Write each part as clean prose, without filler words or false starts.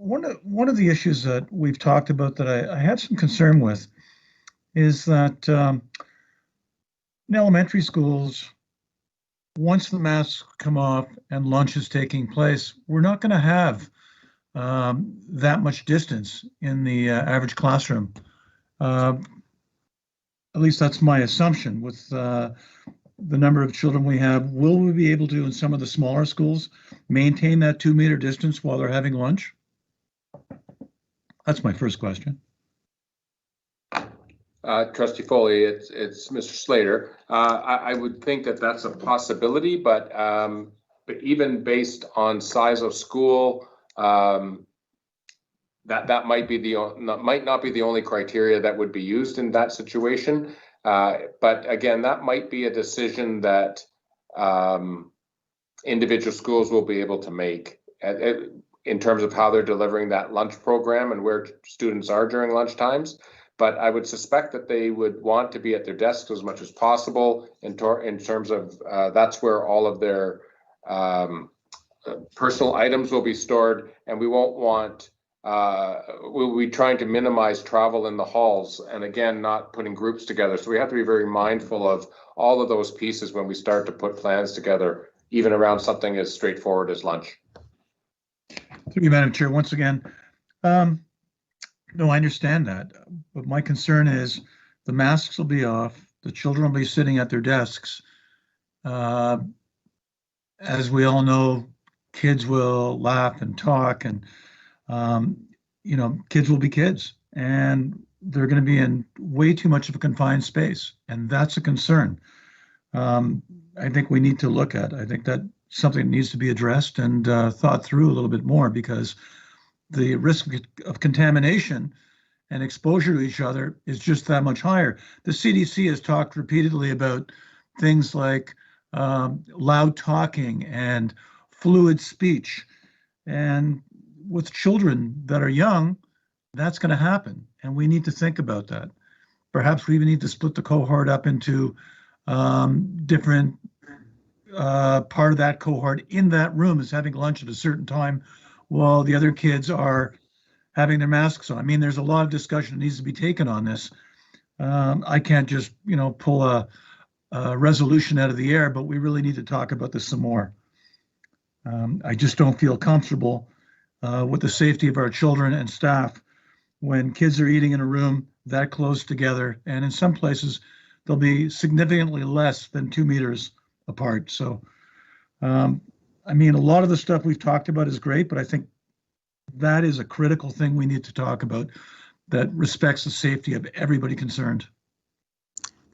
one of the issues that we've talked about that I have some concern with is that in elementary schools, once the masks come off and lunch is taking place, we're not going to have that much distance in the average classroom. At least that's my assumption with the number of children we have. Will we be able to, in some of the smaller schools, maintain that 2-meter distance while they're having lunch? That's my first question. Trustee Foley, it's Mr. Slater. I would think that that's a possibility, but even based on size of school, that might not be the only criteria that would be used in that situation. But again, that might be a decision that individual schools will be able to make in terms of how they're delivering that lunch program and where students are during lunch times. But I would suspect that they would want to be at their desks as much as possible in terms of that's where all of their personal items will be stored, and we won't want we'll be trying to minimize travel in the halls, and again, not putting groups together. So we have to be very mindful of all of those pieces when we start to put plans together, even around something as straightforward as lunch. Thank you, Madam Chair. Once again, no, I understand that, but my concern is the masks will be off, the children will be sitting at their desks. As we all know, kids will laugh and talk, and kids will be kids, and they're going to be in way too much of a confined space, and that's a concern. I think we need to look at. I think that something needs to be addressed and thought through a little bit more, because the risk of contamination and exposure to each other is just that much higher. The CDC has talked repeatedly about things like loud talking and fluid speech. And with children that are young, that's going to happen. And we need to think about that. Perhaps we even need to split the cohort up into different part of that cohort in that room is having lunch at a certain time while the other kids are having their masks on. I mean, there's a lot of discussion that needs to be taken on this. I can't just, pull a resolution out of the air, but we really need to talk about this some more. I just don't feel comfortable with the safety of our children and staff when kids are eating in a room that close together. And in some places, they'll be significantly less than 2 meters apart. So, a lot of the stuff we've talked about is great, but I think that is a critical thing we need to talk about that respects the safety of everybody concerned.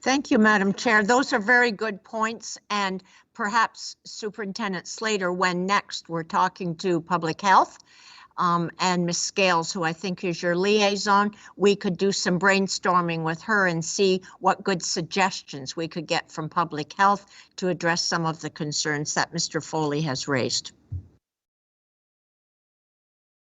Thank you, Madam Chair. Those are very good points, and perhaps Superintendent Slater, when next we're talking to Public Health and Ms. Scales, who I think is your liaison, we could do some brainstorming with her and see what good suggestions we could get from Public Health to address some of the concerns that Mr. Foley has raised.